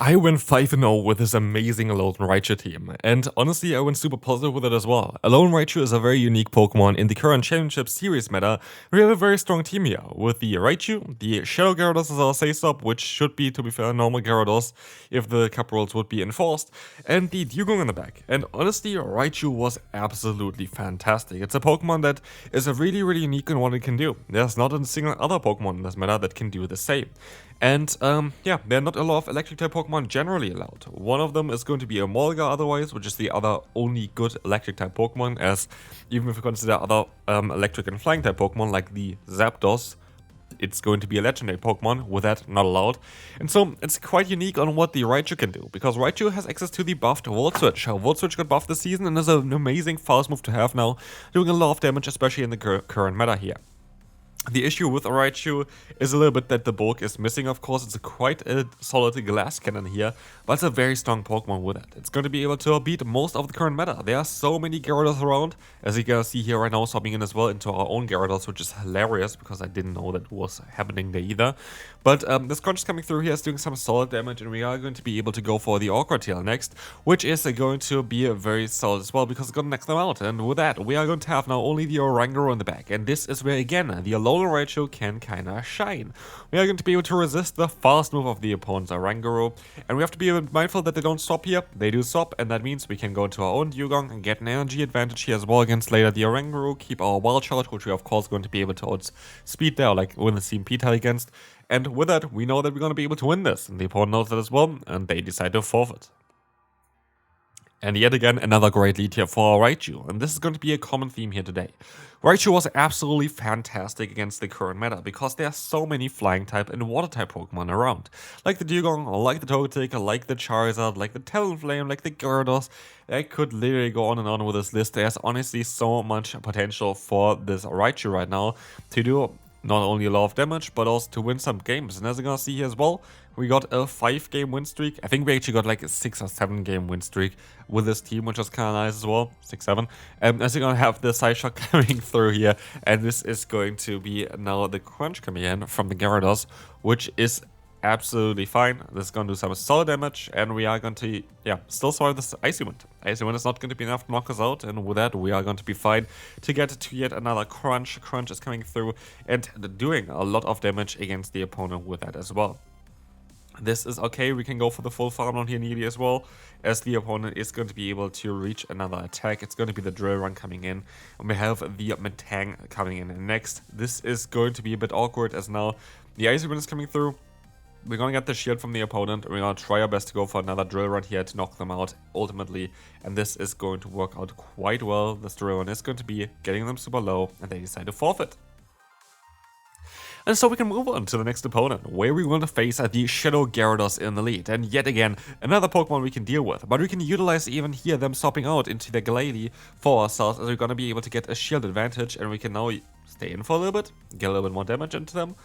I went 5-0 with this amazing Alolan Raichu team, and honestly I went super positive with it as well. Alolan Raichu is a very unique Pokemon in the current Championship Series meta. We have a very strong team here, with the Raichu, the Shadow Gyarados as our say-stop, which should be, to be fair, normal Gyarados if the Cup rules would be enforced, and the Dugong in the back. And honestly, Raichu was absolutely fantastic. It's a Pokemon that is really unique in what it can do. There's not a single other Pokemon in this meta that can do the same. And yeah, there are not a lot of electric type Pokemon generally allowed. One of them is going to be a Molga otherwise, which is the other only good electric type Pokemon, as even if you consider other electric and flying type Pokemon like the Zapdos, it's going to be a legendary Pokemon, with that not allowed. And so it's quite unique on what the Raichu can do, because Raichu has access to the buffed Volt Switch. Volt Switch got buffed this season and is an amazing fast move to have now, doing a lot of damage, especially in the current meta here. The issue with Raichu is a little bit that the bulk is missing, of course. It's quite a solid glass cannon here, but it's a very strong Pokemon with it. It's going to be able to beat most of the current meta. There are so many Gyarados around, as you can see here right now, swapping in as well into our own Gyarados, which is hilarious because I didn't know that was happening there either. But this Crunch coming through here is doing some solid damage, and we are going to be able to go for the Awkward Tail next, which is going to be very solid as well because it's going to knock them out. And with that, we are going to have now only the Oranguru in the back, and this is where again the Alolan Raichu can kinda shine. We are going to be able to resist the fast move of the opponent's Oranguru, and we have to be mindful that they don't stop here. They do stop, and that means we can go into our own Dugong and get an energy advantage here as well against later the Oranguru, keep our Wild Charge, which we are of course going to be able to outspeed there, like win the Team Pitta against. And with that, we know that we're going to be able to win this, and the opponent knows that as well, and they decide to forfeit. And yet again, another great lead here for Raichu, and this is going to be a common theme here today. Raichu was absolutely fantastic against the current meta, because there are so many flying type and water type Pokemon around. Like the Dugong, like the Togetic, like the Charizard, like the Talonflame, like the Gyarados. I could literally go on and on with this list. There's honestly so much potential for this Raichu right now to do not only a lot of damage, but also to win some games. And as you're gonna see here as well, we got a 5-game win streak. I think we actually got like a 6 or 7-game win streak with this team, which is kind of nice as well. 6-7. As you're gonna have the Side Shock coming through here, and this is going to be now the Crunch coming in from the Gyarados, which is absolutely fine. This is going to do some solid damage, and we are going to, yeah, still survive this Icy Wind. Icy Wind is not going to be enough to knock us out, and with that, we are going to be fine to get to yet another Crunch. Crunch is coming through and doing a lot of damage against the opponent with that as well. This is okay. We can go for the full farm on here nearly as well, as the opponent is going to be able to reach another attack. It's going to be the Drill Run coming in, and we have the Metang coming in next. This is going to be a bit awkward, as now the Icy Wind is coming through. We're going to get the shield from the opponent. We're going to try our best to go for another Drill Run here to knock them out ultimately. And this is going to work out quite well. This Drill Run is going to be getting them super low, and they decide to forfeit. And so we can move on to the next opponent, where we want to face the Shadow Gyarados in the lead. And yet again, another Pokemon we can deal with. But we can utilize even here them swapping out into the Glalie for ourselves, as we're going to be able to get a shield advantage. And we can now stay in for a little bit, get a little bit more damage into them.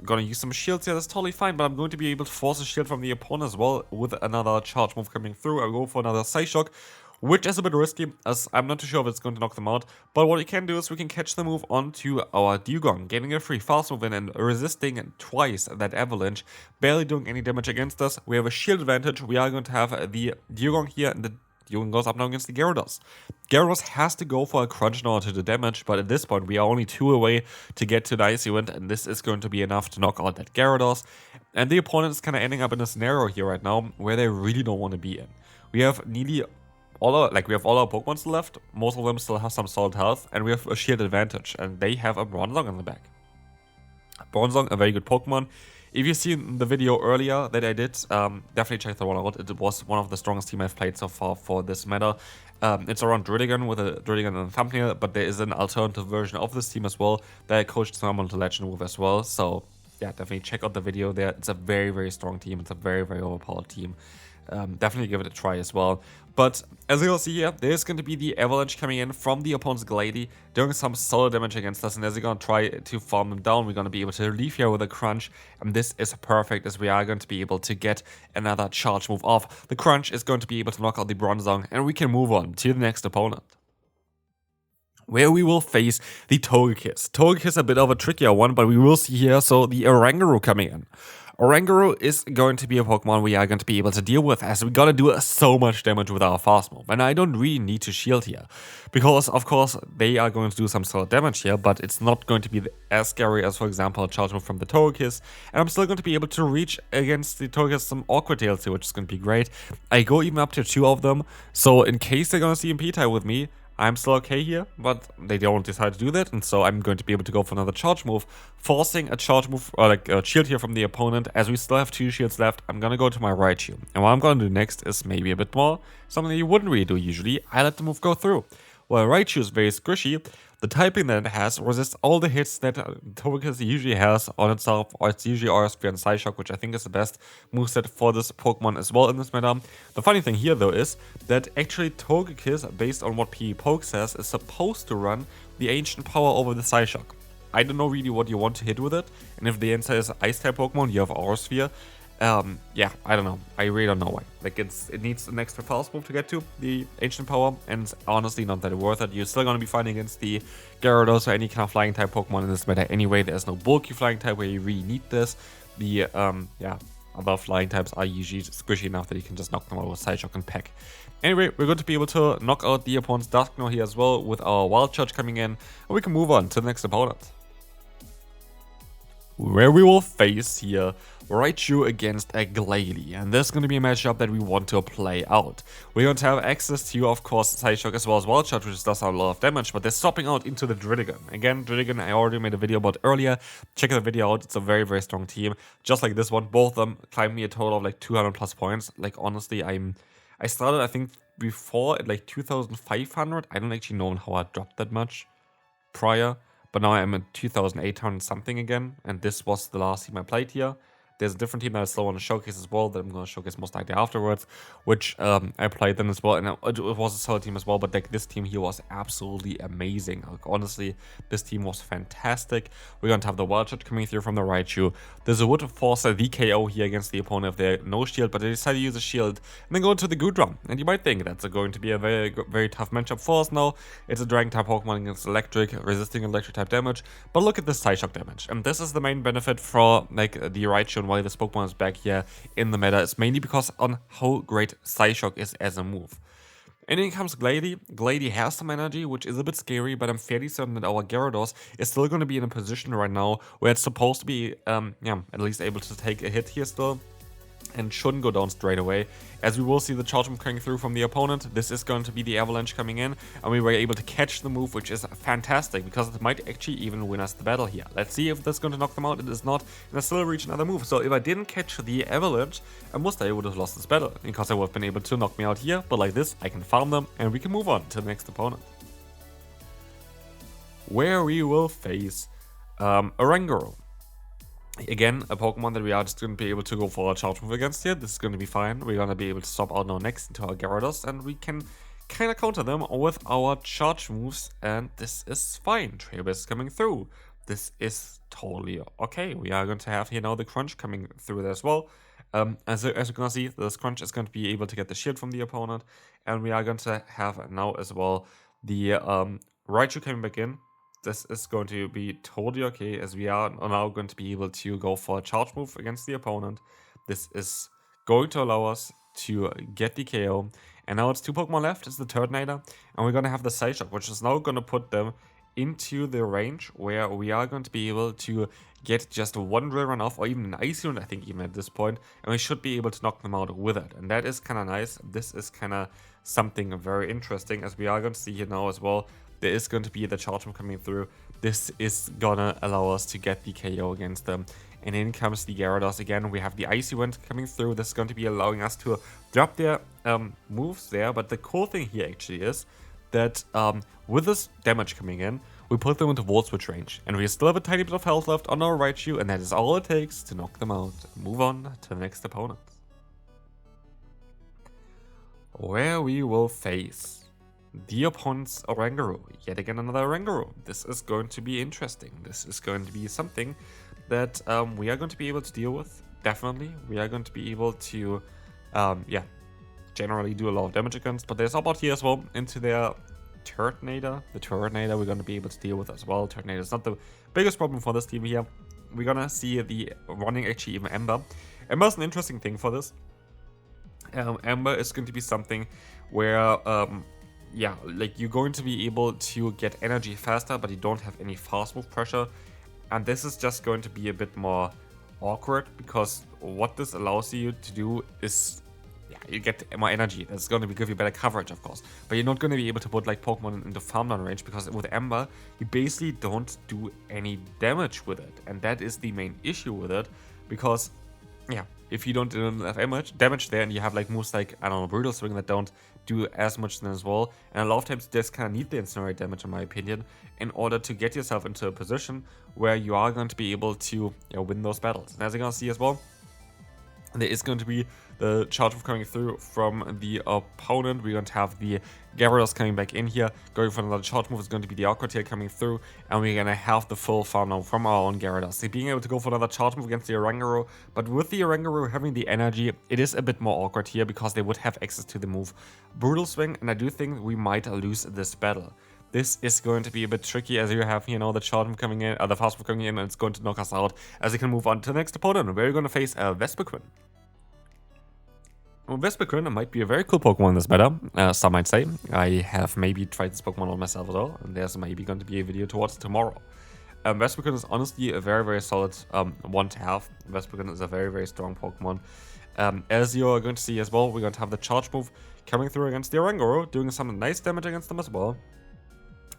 Gonna use some shields here, that's totally fine, but I'm going to be able to force a shield from the opponent as well with another charge move coming through. I'll go for another Side Shock, which is a bit risky, as I'm not too sure if it's going to knock them out. But what we can do is we can catch the move onto our Dugong, getting a free fast move in and resisting twice that avalanche, barely doing any damage against us. We have a shield advantage. We are going to have the Dugong here, and the Dugong goes up now against the Gyarados. Gyarados has to go for a Crunch in order to do damage, but at this point we are only 2 away to get to the Icy Wind, and this is going to be enough to knock out that Gyarados. And the opponent is kind of ending up in a scenario here right now where they really don't want to be in. We have nearly all our Pokemon still left. Most of them still have some solid health, and we have a shield advantage, and they have a Bronzong in the back. Bronzong, a very good Pokemon. If you've seen the video earlier that I did, definitely check that one out. It was one of the strongest team I've played so far for this meta. It's around Druddigon with a Druddigon in the thumbnail, but there is an alternative version of this team as well that I coached someone to Legend with as well. So yeah, definitely check out the video there. It's a very strong team. It's a very overpowered team. Definitely give it a try as well. But as you'll see here, there's going to be the Avalanche coming in from the opponent's Glalie, doing some solid damage against us. And as you're going to try to farm them down, we're going to be able to leave here with a Crunch. And this is perfect, as we are going to be able to get another charge move off. The Crunch is going to be able to knock out the Bronzong, and we can move on to the next opponent, where we will face the Togekiss. Togekiss, a bit of a trickier one, but we will see here, so the Oranguru coming in. Oranguru is going to be a Pokemon we are going to be able to deal with, as we're gonna do so much damage with our fast move. And I don't really need to shield here, because of course they are going to do some solid damage here, but it's not going to be as scary as, for example, a charge move from the Togekiss. And I'm still going to be able to reach against the Togekiss some awkward tails here, which is going to be great. I go even up to 2 of them, so in case they're gonna see Pitta with me, I'm still okay here, but they don't decide to do that, and so I'm going to be able to go for another charge move, forcing a charge move, or like a shield here from the opponent. As we still have 2 shields left, I'm gonna go to my Raichu. And what I'm gonna do next is maybe a bit more, something that you wouldn't really do usually. I let the move go through. While Raichu is very squishy, the typing that it has resists all the hits that Togekiss usually has on itself, or it's usually RSP and Psyshock, which I think is the best moveset for this Pokemon as well in this meta. The funny thing here though is that actually Togekiss, based on what PvPoke says, is supposed to run the Ancient Power over the Psyshock. I don't know really what you want to hit with it, and if the answer is Ice-type Pokemon, you have Aura Sphere. Yeah, I don't know. I really don't know why. Like, it needs an extra fast move to get to the Ancient Power, and it's honestly not that worth it. You're still going to be fighting against the Gyarados or any kind of flying type Pokemon in this meta anyway. There's no bulky flying type where you really need this. The, yeah, other flying types are usually squishy enough that you can just knock them out with Psyshock and Peck. Anyway, we're going to be able to knock out the opponent's Dusknoir here as well with our Wild Charge coming in, and we can move on to the next opponent, where we will face here Raichu against a Glalie, and this is going to be a matchup that we want to play out. We're going to have access to, of course, Psyshock as well as Wild Charge, which does a lot of damage, but they're swapping out into the Druddigon. Again, Druddigon I already made a video about earlier. Check the video out, it's a very, very strong team. Just like this one, both of them climbed me a total of like 200 plus points. Like, honestly, I started, I think, before at like 2,500. I don't actually know how I dropped that much prior. But now I'm at 2,800 something again, and this was the last team I played here. There's a different team that I still want to showcase as well, that I'm going to showcase most likely afterwards, which I played then as well, and it was a solid team as well, but like this team here was absolutely amazing. Like, honestly, this team was fantastic. We're going to have the Wild Charge coming through from the Raichu. There's a would force a VKO here against the opponent if they have no shield, but they decided to use a shield, and then go into the Goodrum. And you might think that's going to be a very, very tough matchup for us now. It's a Dragon type Pokemon against Electric, resisting Electric type damage, but look at this Psyshock damage. And this is the main benefit for like the Raichu and why this Pokemon is back here in the meta. It's mainly because on how great Psyshock is as a move. And then comes Glalie. Glalie has some energy, which is a bit scary, but I'm fairly certain that our Gyarados is still going to be in a position right now where it's supposed to be, yeah, at least able to take a hit here still, and shouldn't go down straight away, as we will see the charge move coming through from the opponent. This is going to be the Avalanche coming in, and we were able to catch the move, which is fantastic, because it might actually even win us the battle here. Let's see if that's going to knock them out. It is not, and I still reach another move. So if I didn't catch the Avalanche, I would have lost this battle, because I would have been able to knock me out here, but like this, I can farm them, and we can move on to the next opponent, where we will face Oranguru. Again, a Pokemon that we are just going to be able to go for a charge move against here. This is going to be fine. We're going to be able to swap out now next into our Gyarados, and we can kind of counter them with our charge moves, and this is fine. Trailbase is coming through. This is totally okay. We are going to have here now the Crunch coming through there as well. As you're going to see, this Crunch is going to be able to get the shield from the opponent, and we are going to have now as well the Raichu coming back in. This is going to be totally okay, as we are now going to be able to go for a charge move against the opponent. This is going to allow us to get the KO. And now it's 2 Pokemon left. It's the Turtonator, and we're going to have the Psyshock, which is now going to put them into the range where we are going to be able to get just one Drill Run off, or even an Icy Run, I think, even at this point, and we should be able to knock them out with it. And that is kind of nice. This is kind of something very interesting, as we are going to see here now as well. There is going to be the charge move coming through. This is gonna allow us to get the KO against them. And in comes the Gyarados again. We have the Icy Wind coming through. This is going to be allowing us to drop their moves there. But the cool thing here actually is that with this damage coming in, we put them into Volt Switch range. And we still have a tiny bit of health left on our Raichu, and that is all it takes to knock them out. Move on to the next opponent, where we will face the opponent's Oranguru. Yet again another Oranguru. This is going to be interesting. This is going to be something that we are going to be able to deal with. Definitely. We are going to be able to, yeah, generally do a lot of damage against. But there's about here as well into their Turtonator. The Turtonator we're going to be able to deal with as well. Turtonator is not the biggest problem for this team here. we're gonna see the running actually even Ember. Ember is an interesting thing for this. Ember is going to be something where, yeah, like you're going to be able to get energy faster, but you don't have any fast move pressure. And this is just going to be a bit more awkward, because what this allows you to do is, yeah, you get more energy. That's going to give you better coverage, of course. But you're not going to be able to put like Pokemon into farm down range, because with Ember, you basically don't do any damage with it. And that is the main issue with it, because, yeah, if you don't do enough damage there, and you have like moves like, I don't know, Brutal Swing that don't do as much then as well, and a lot of times you just kind of need the Incinerate damage, in my opinion, in order to get yourself into a position where you are going to be able to, you know, win those battles. And as you're going to see as well, there is going to be the charge move coming through from the opponent. We're going to have the Gyarados coming back in here. Going for another charge move is going to be the Aqua Tail coming through. And we're going to have the full farm now from our own Gyarados. So being able to go for another charge move against the Oranguru. But with the Oranguru having the energy, it is a bit more awkward here, because they would have access to the move Brutal Swing. And I do think we might lose this battle. This is going to be a bit tricky, as you have, you know, the charge move coming in, the fast move coming in, and it's going to knock us out, as we can move on to the next opponent, where we're going to face Vespiquen. Well, Vespiquen might be a very cool Pokemon in this meta, some might say. I have maybe tried this Pokemon on myself as well, and there's maybe going to be a video towards tomorrow. Vespiquen is honestly a very, very solid one to have. Vespiquen is a very, very strong Pokemon. As you're going to see as well, we're going to have the charge move coming through against the Oranguru, doing some nice damage against them as well.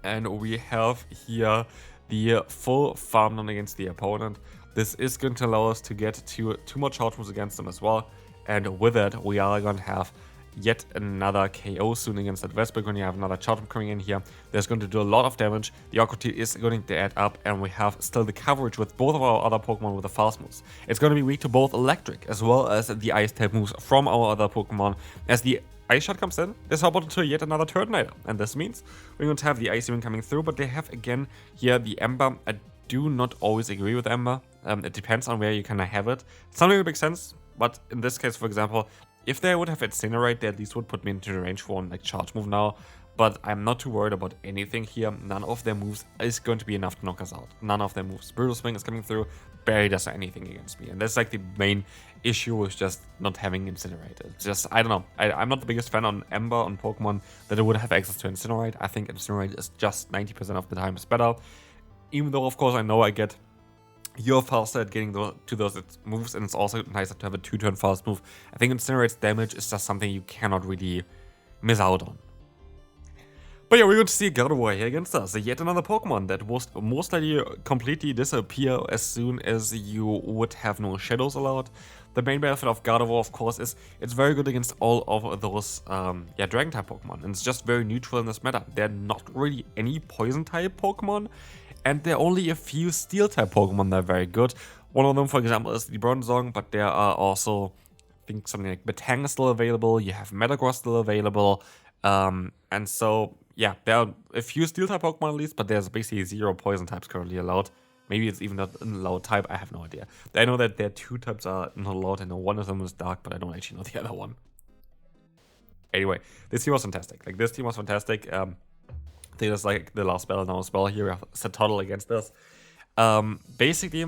And we have here the full farm down against the opponent. This is going to allow us to get two more charge moves against them as well. And with it, we are going to have yet another KO soon against that Vespiquen. You have another charge move coming in here. There's going to do a lot of damage. The Aqua Tail is going to add up, and we have still the coverage with both of our other Pokemon with the fast moves. It's going to be weak to both Electric as well as the Ice type moves from our other Pokemon. As the Ice Shot comes in, there's hop into yet another Turtonator, and this means we're going to have the Ice Beam coming through, but they have again here the Ember. I do not always agree with Ember. It depends on where you kind of have it. Something would make sense, but in this case, for example, if they would have Incinerate, they at least would put me into the range for one like charge move now. But I'm not too worried about anything here. None of their moves is going to be enough to knock us out. None of their moves. Brutal Swing is coming through, barely does anything against me. And that's like the main issue with just not having Incinerate. It's just, I don't know. I'm not the biggest fan on Ember on Pokemon that it would have access to Incinerate. I think Incinerate is just 90% of the time is better. Even though, of course, I know I get you're faster at getting to those moves, and it's also nicer to have a 2-turn fast move. I think Incinerate's damage is just something you cannot really miss out on. But yeah, we're going to see Gardevoir here against us. Yet another Pokemon that will most likely completely disappear as soon as you would have no shadows allowed. The main benefit of Gardevoir, of course, is it's very good against all of those Dragon-type Pokemon. And it's just very neutral in this meta. There are not really any Poison-type Pokemon, and there are only a few Steel-type Pokemon that are very good. One of them, for example, is the Bronzong, but there are also, I think, something like Batang is still available. You have Metagross still available. And so, yeah, there are a few Steel-type Pokemon at least, but there's basically 0 Poison types currently allowed. Maybe it's even not an allowed type, I have no idea. I know that there are 2 types are not allowed, I know one of them is Dark, but I don't actually know the other one. Anyway, this team was fantastic. Like, this team was fantastic. I think that's like the last battle now as well. Here we have Satotl against us. Basically,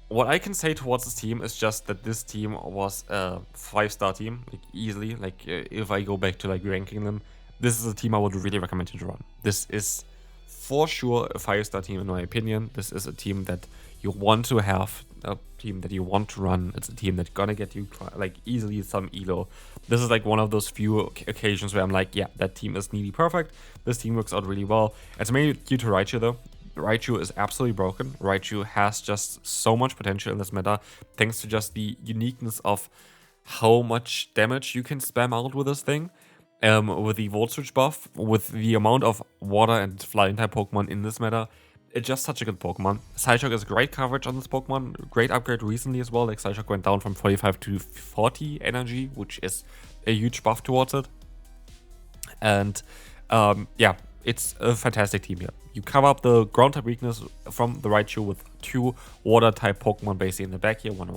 what I can say towards this team is just that this team was a 5-star team, like easily. Like if I go back to like ranking them, this is a team I would really recommend you to run. This is for sure a 5-star team in my opinion. This is a team that you want to have, a team that you want to run. It's a team that's gonna get you like easily some elo. This is like one of those few occasions where I'm like, yeah, that team is nearly perfect. This team works out really well. It's mainly due to Raichu though. Raichu is absolutely broken. Raichu has just so much potential in this meta, thanks to just the uniqueness of how much damage you can spam out with this thing. With the Volt Switch buff, with the amount of water and flying type Pokemon in this meta, it's just such a good Pokemon. Psyshock is great coverage on this Pokemon, great upgrade recently as well. Like Psyshock went down from 45 to 40 energy, which is a huge buff towards it. And yeah, it's a fantastic team here. You cover up the ground type weakness from the Raichu with 2 water type Pokemon basically in the back here. One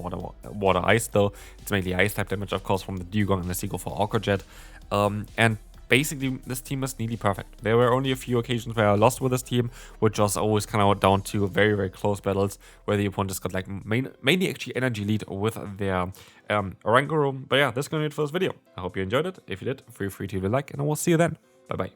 water ice though. It's mainly ice type damage of course from the Dugong unless you go for Aqua Jet. And basically this team is nearly perfect. There were only a few occasions where I lost with this team, which was always kind of down to very, very close battles where the opponent just got like mainly actually energy lead with their Oranguru. But yeah, that's gonna be it for this video. I hope you enjoyed it. If you did, feel free to leave a like, and I will see you then. Bye bye.